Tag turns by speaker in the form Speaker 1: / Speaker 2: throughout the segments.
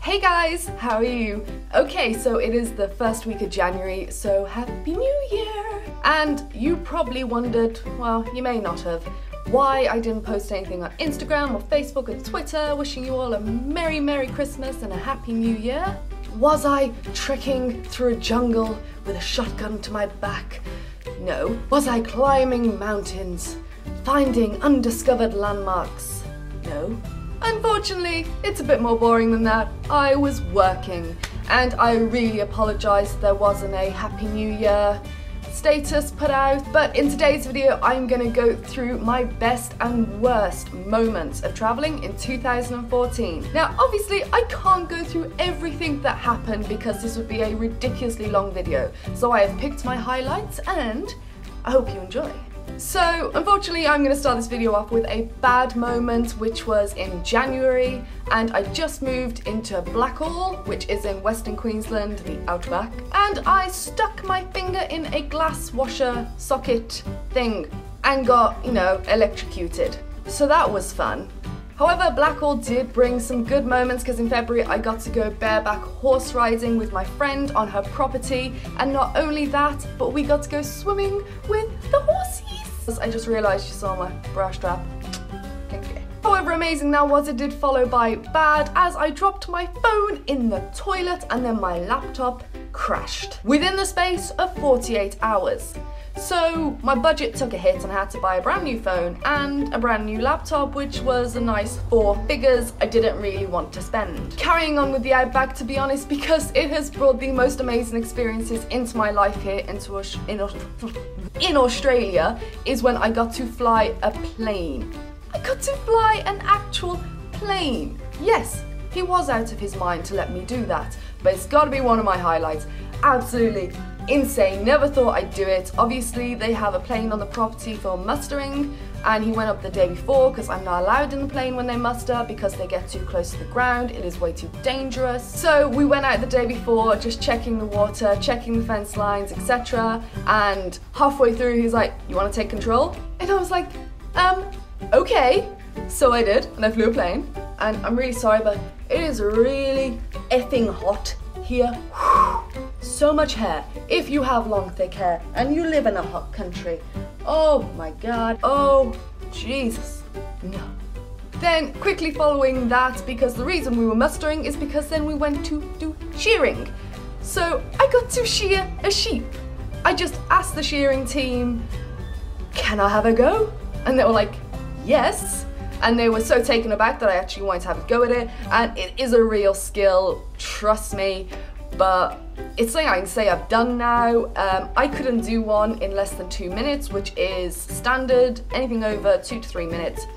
Speaker 1: Hey guys, how are you? Okay, so it is the first week of January, so Happy New Year! And you probably wondered, well, you may not have, why I didn't post anything on Instagram or Facebook or Twitter wishing you all a Merry Christmas and a Happy New Year. Was I trekking through a jungle with a shotgun to my back? No. Was I climbing mountains, finding undiscovered landmarks? No. Unfortunately, it's a bit more boring than that. I was working, and I really apologise there wasn't a Happy New Year status put out, but in today's video I'm going to go through my best and worst moments of travelling in 2014. Now obviously I can't go through everything that happened because this would be a ridiculously long video, so I have picked my highlights and I hope you enjoy. So unfortunately I'm going to start this video off with a bad moment, which was in January, and I just moved into Blackall, which is in Western Queensland, the outback, and I stuck my finger in a glass washer socket thing and got, electrocuted. So that was fun. However, Blackall did bring some good moments because in February I got to go bareback horse riding with my friend on her property, and not only that, but we got to go swimming with the horsies. I just realised you saw my bra strap. However amazing that was, it did follow by bad as I dropped my phone in the toilet and then my laptop crashed within the space of 48 hours. So my budget took a hit and I had to buy a brand new phone and a brand new laptop, which was a nice 4 figures I didn't really want to spend. Carrying on with the outback, to be honest, because it has brought the most amazing experiences into my life here in Australia, is when I got to fly a plane. I got to fly an actual plane. Yes, he was out of his mind to let me do that, but it's got to be one of my highlights. Absolutely insane. Never thought I'd do it. Obviously they have a plane on the property for mustering, and he went up the day before because I'm not allowed in the plane when they muster because they get too close to the ground. It is way too dangerous. So we went out the day before, just checking the water, checking the fence lines, etc. And halfway through he's like, "You want to take control?" And I was like, okay. So I did, and I flew a plane. And I'm really sorry, but it is really effing hot here. So much hair. If you have long thick hair and you live in a hot country, oh my god, oh Jesus, no. Then quickly following that, because the reason we were mustering is because then we went to do shearing. So I got to shear a sheep. I just asked the shearing team, "Can I have a go?" And they were like, "Yes." And they were so taken aback that I actually wanted to have a go at it, and it is a real skill, trust me, but it's something I can say I've done now. I couldn't do one in less than 2 minutes, which is standard. Anything over 2 to 3 minutes,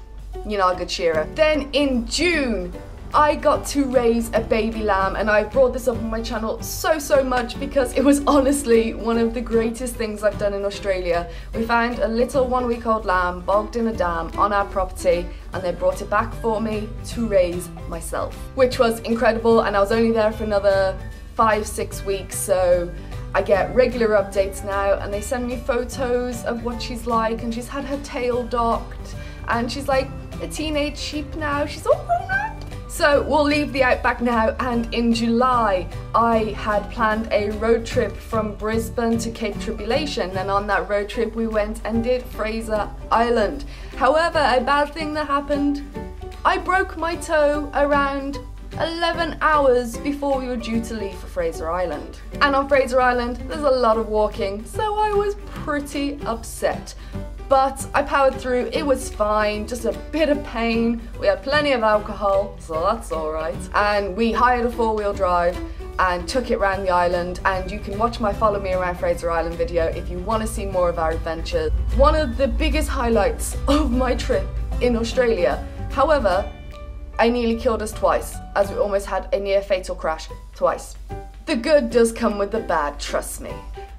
Speaker 1: you're not a good shearer. Then in June, I got to raise a baby lamb, and I've brought this up on my channel so much because it was honestly one of the greatest things I've done in Australia. We found a little 1-week-old lamb bogged in a dam on our property, and they brought it back for me to raise myself, which was incredible. And I was only there for another 5-6 weeks, so I get regular updates now, and they send me photos of what she's like, and she's had her tail docked, and she's like a teenage sheep now. She's all grown up. So we'll leave the outback now, and in July I had planned a road trip from Brisbane to Cape Tribulation, and on that road trip we went and did Fraser Island. However, a bad thing that happened, I broke my toe around 11 hours before we were due to leave for Fraser Island. And on Fraser Island there's a lot of walking, so I was pretty upset. But I powered through, it was fine, just a bit of pain. We had plenty of alcohol, so that's alright. And we hired a 4-wheel drive and took it around the island, and you can watch my Follow Me Around Fraser Island video if you want to see more of our adventures. One of the biggest highlights of my trip in Australia, however, I nearly killed us twice, as we almost had a near fatal crash twice. The good does come with the bad, trust me.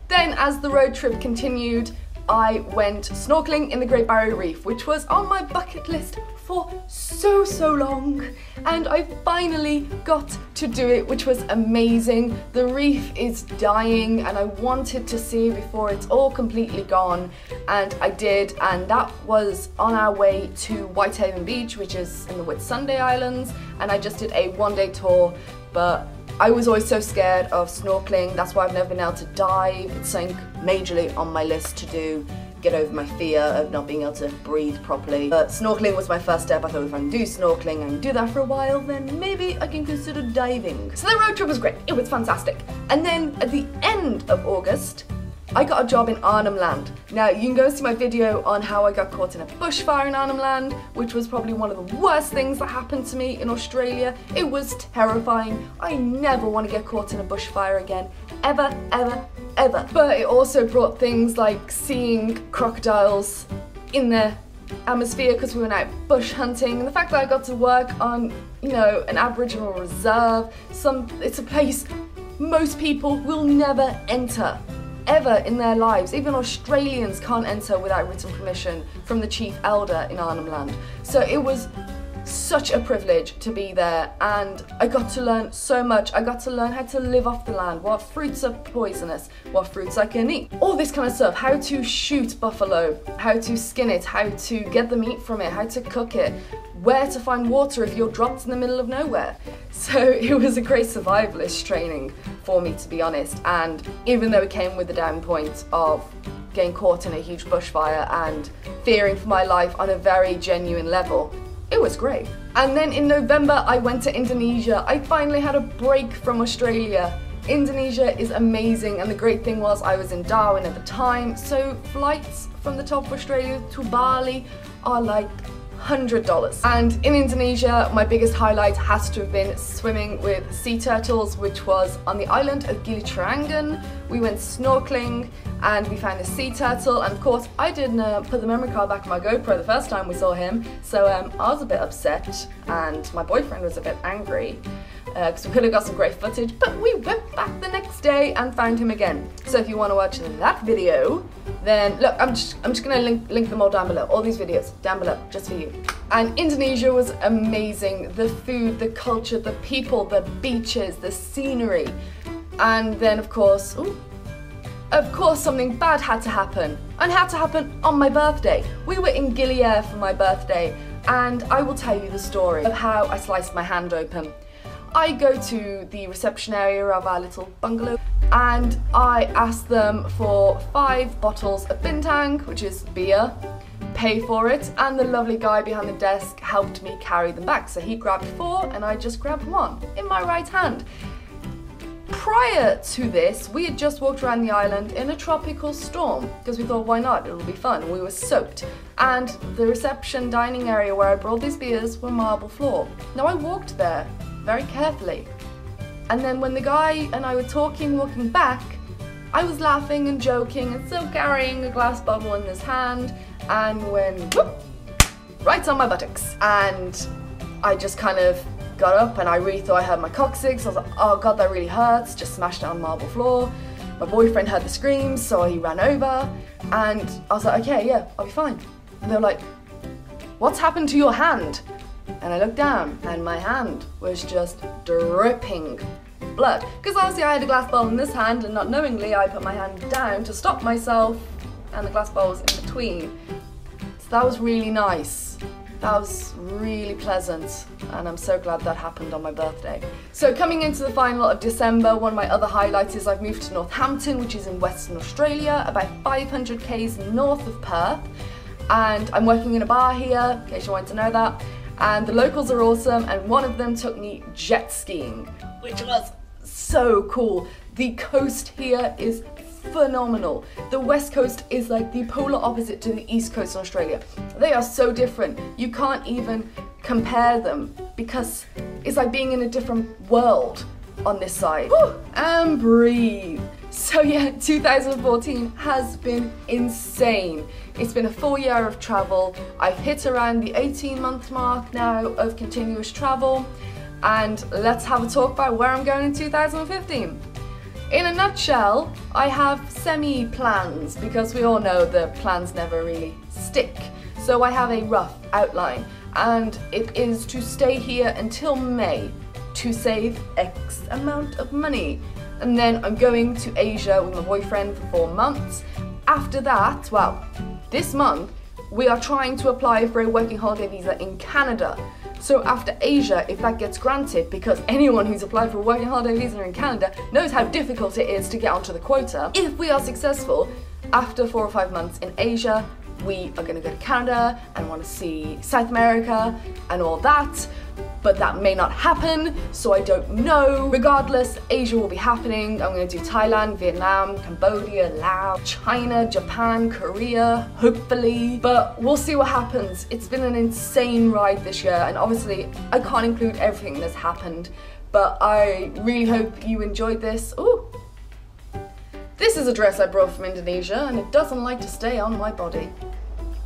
Speaker 1: Then as the road trip continued, I went snorkeling in the Great Barrier Reef, which was on my bucket list for so long, and I finally got to do it, which was amazing. The reef is dying and I wanted to see before it's all completely gone, and I did, and that was on our way to Whitehaven Beach, which is in the Whitsunday Islands, and I just did a 1-day tour. but I was always so scared of snorkeling. That's why I've never been able to dive. It's something majorly on my list to do. Get over my fear of not being able to breathe properly. But snorkeling was my first step. I thought if I can do snorkeling and do that for a while, then maybe I can consider diving. So the road trip was great. It was fantastic. And then at the end of August, I got a job in Arnhem Land. Now, you can go see my video on how I got caught in a bushfire in Arnhem Land, which was probably one of the worst things that happened to me in Australia. It was terrifying. I never want to get caught in a bushfire again. Ever, ever, ever. But it also brought things like seeing crocodiles in their atmosphere because we went out bush hunting, and the fact that I got to work on, you know, an Aboriginal reserve. It's a place most people will never enter ever in their lives. Even Australians can't enter without written permission from the chief elder in Arnhem Land. So it was such a privilege to be there, and I got to learn so much. I got to learn how to live off the land, what fruits are poisonous, what fruits I can eat, all this kind of stuff, how to shoot buffalo, how to skin it, how to get the meat from it, how to cook it, where to find water if you're dropped in the middle of nowhere. So it was a great survivalist training for me, to be honest, and even though it came with the down point of getting caught in a huge bushfire and fearing for my life on a very genuine level, it was great. And then in November I went to Indonesia. I finally had a break from Australia. Indonesia is amazing, and the great thing was I was in Darwin at the time, so flights from the top of Australia to Bali are like $100. And in Indonesia, my biggest highlight has to have been swimming with sea turtles, which was on the island of Gili Trawangan. We went snorkeling and we found a sea turtle, and of course I didn't put the memory card back on my GoPro the first time we saw him, so I was a bit upset and my boyfriend was a bit angry because we could have got some great footage, but we went back the next day and found him again. So if you want to watch that video, then look, I'm just gonna link them all down below, all these videos down below, just for you. And Indonesia was amazing. The food, the culture, the people, the beaches, the scenery. And then of course something bad had to happen, and had to happen on my birthday. We were in Gili Air for my birthday, and I will tell you the story of how I sliced my hand open. I go to the reception area of our little bungalow and I asked them for 5 bottles of Bintang, which is beer, pay for it, and the lovely guy behind the desk helped me carry them back. So he grabbed 4 and I just grabbed 1 in my right hand. Prior to this, we had just walked around the island in a tropical storm because we thought, why not, it'll be fun. We were soaked, and the reception dining area where I brought these beers were marble floor. Now I walked there very carefully, and then when the guy and I were talking, walking back, I was laughing and joking and still carrying a glass bottle in his hand, and went whoop, right on my buttocks. And I just kind of got up and I really thought I heard my coccyx. I was like, oh god, that really hurts. Just smashed it on marble floor. My boyfriend heard the screams, so he ran over, and I was like, okay, yeah, I'll be fine. And they were like, what's happened to your hand? And I looked down and my hand was just dripping blood. Because obviously I had a glass bowl in this hand, and not knowingly I put my hand down to stop myself, and the glass bowl was in between. So that was really nice. That was really pleasant, and I'm so glad that happened on my birthday. So coming into the final of December, one of my other highlights is I've moved to Northampton, which is in Western Australia, about 500 k's north of Perth, and I'm working in a bar here, in case you wanted to know that, and the locals are awesome, and one of them took me jet skiing, which was so cool. The coast here is phenomenal. The west coast is like the polar opposite to the east coast in Australia. They are so different. You can't even compare them because it's like being in a different world on this side. Whew, and breathe. So yeah, 2014 has been insane. It's been a full year of travel. I've hit around the 18-month mark now of continuous travel, and let's have a talk about where I'm going in 2015. In a nutshell, I have semi-plans, because we all know the plans never really stick. So I have a rough outline, and it is to stay here until May to save X amount of money. And then I'm going to Asia with my boyfriend for 4 months. After that, well, this month, we are trying to apply for a working holiday visa in Canada. So after Asia, if that gets granted, because anyone who's applied for a working holiday visa in Canada knows how difficult it is to get onto the quota, if we are successful, after 4 or 5 months in Asia, we are gonna go to Canada and want to see South America and all that. But that may not happen, so I don't know. Regardless, Asia will be happening. I'm gonna do Thailand, Vietnam, Cambodia, Laos, China, Japan, Korea, hopefully. But we'll see what happens. It's been an insane ride this year, and obviously I can't include everything that's happened, but I really hope you enjoyed this. Ooh. This is a dress I brought from Indonesia, and it doesn't like to stay on my body.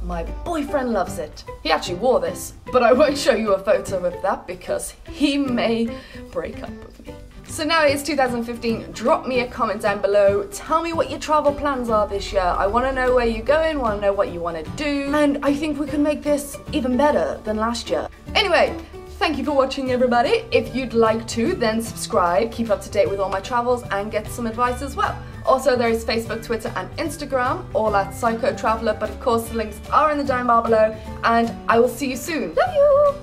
Speaker 1: My boyfriend loves it. He actually wore this, but I won't show you a photo of that because he may break up with me. So now it's 2015, drop me a comment down below, tell me what your travel plans are this year. I want to know where you're going, want to know what you want to do, and I think we can make this even better than last year. Anyway, thank you for watching, everybody. If you'd like to, then subscribe, keep up to date with all my travels, and get some advice as well. Also, there is Facebook, Twitter, and Instagram, all at Psycho Traveller, but of course the links are in the down bar below, and I will see you soon. Love you!